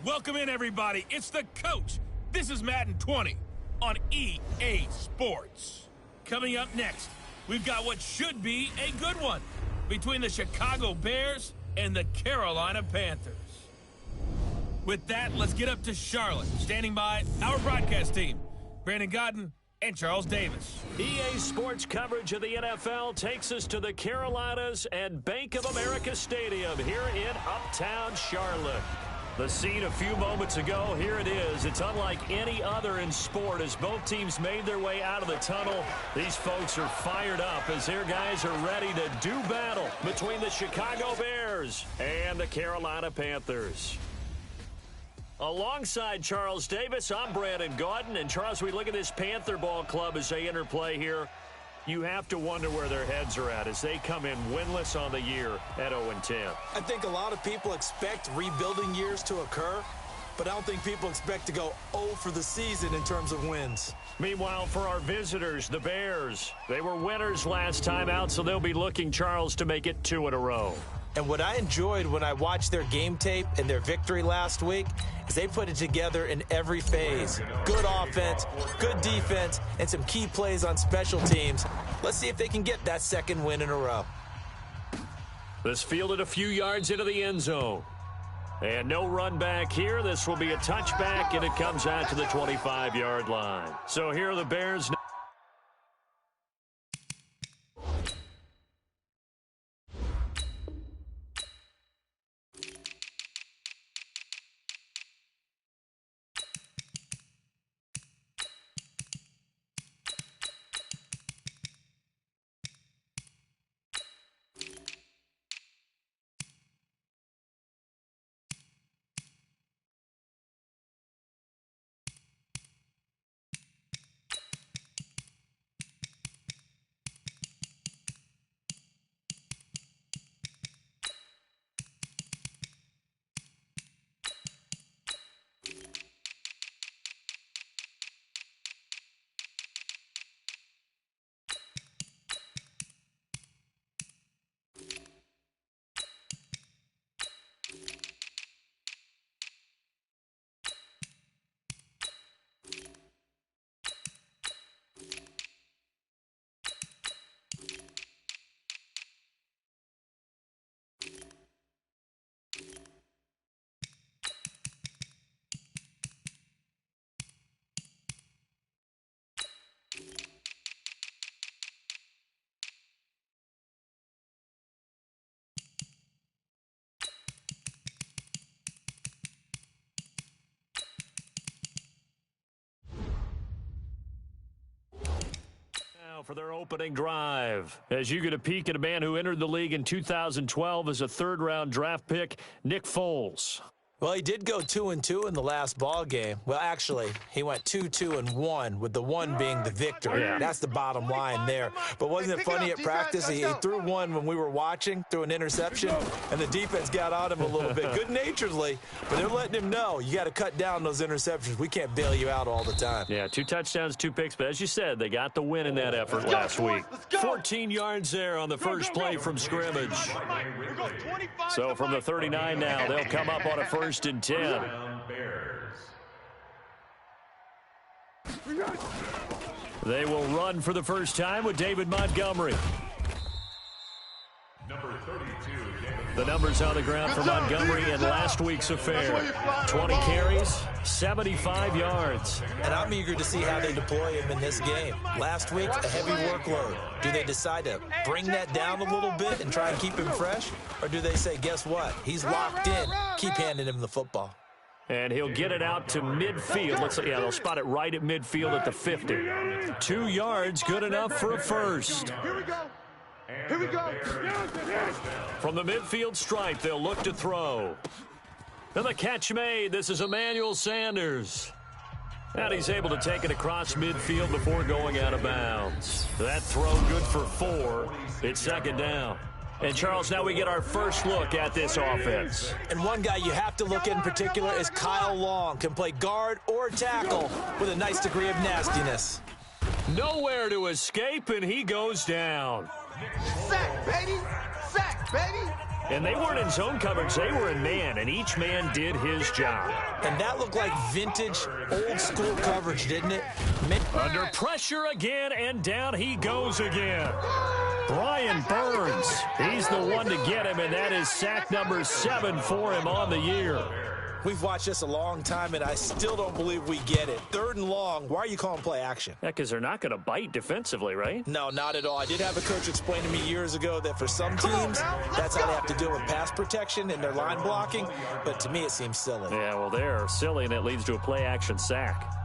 Welcome in, everybody. It's the coach. This is Madden 20 on EA Sports. Coming up next, we've got what should be a good one between the Chicago Bears and the Carolina Panthers. With that, let's get up to Charlotte. Standing by, our broadcast team, Brandon Godden and Charles Davis. EA Sports coverage of the NFL takes us to the Carolinas and Bank of America Stadium here in Uptown Charlotte. The scene a few moments ago, here it is. It's unlike any other in sport as both teams made their way out of the tunnel. These folks are fired up as their guys are ready to do battle between the Chicago Bears and the Carolina Panthers. Alongside Charles Davis, I'm Brandon Gaudin. And Charles, we look at this Panther ball club as they interplay here. You have to wonder where their heads are at as they come in winless on the year at 0-10. I think a lot of people expect rebuilding years to occur, but I don't think people expect to go 0 for the season in terms of wins. Meanwhile, for our visitors, the Bears, they were winners last time out, so they'll be looking, Charles, to make it 2 in a row. And what I enjoyed when I watched their game tape and their victory last week is they put it together in every phase. Good offense, good defense, and some key plays on special teams. Let's see if they can get that second win in a row. This fielded a few yards into the end zone. And no run back here. This will be a touchback, and it comes out to the 25-yard line. So here are the Bears. For their opening drive, as you get a peek at a man who entered the league in 2012 as a third-round draft pick, Nick Foles. Well, he did go 2-2 in the last ball game. Well, actually, he went 2-2-1, with the 1 being the victory. Yeah. That's the bottom line there. But wasn't it funny at practice? He threw one when we were watching, threw an interception, and the defense got on him a little bit, good-naturedly. But they're letting him know, you got to cut down those interceptions. We can't bail you out all the time. Yeah, 2 touchdowns, 2 picks. But as you said, they got the win in that effort last week. 14 yards there on the first play from scrimmage. So from the 39 now, they'll come up on a 1st and 10. They will run for the first time with David Montgomery. Number 32. The numbers on the ground for Montgomery in last week's affair. 20 carries, 75 yards. And I'm eager to see how they deploy him in this game. Last week, a heavy workload. Do they decide to bring that down a little bit and try and keep him fresh? Or do they say, guess what? He's locked in. Keep handing him the football. And he'll get it out to midfield. Let's see, yeah, they'll spot it right at midfield at the 50. 2 yards, good enough for a first. Here we go. Here we go. From the midfield stripe, they'll look to throw. And the catch made. This is Emmanuel Sanders. And he's able to take it across midfield before going out of bounds. That throw good for 4. It's 2nd down. And, Charles, now we get our first look at this offense. And one guy you have to look at in particular is Kyle Long. Can play guard or tackle with a nice degree of nastiness. Nowhere to escape, and he goes down. Sack, baby. Sack, baby. And they weren't in zone coverage. They were in man, and each man did his job. And that looked like vintage, old-school coverage, didn't it? Under pressure again, and down he goes again. Brian Burns, he's the one to get him, and that is sack number 7 for him on the year. We've watched this a long time, and I still don't believe we get it. 3rd and long. Why are you calling play action? Yeah, because they're not going to bite defensively, right? No, not at all. I did have a coach explain to me years ago that for some teams, that's how they have to deal with pass protection and their line blocking. But to me, it seems silly. Yeah, well, they're silly, and it leads to a play action sack.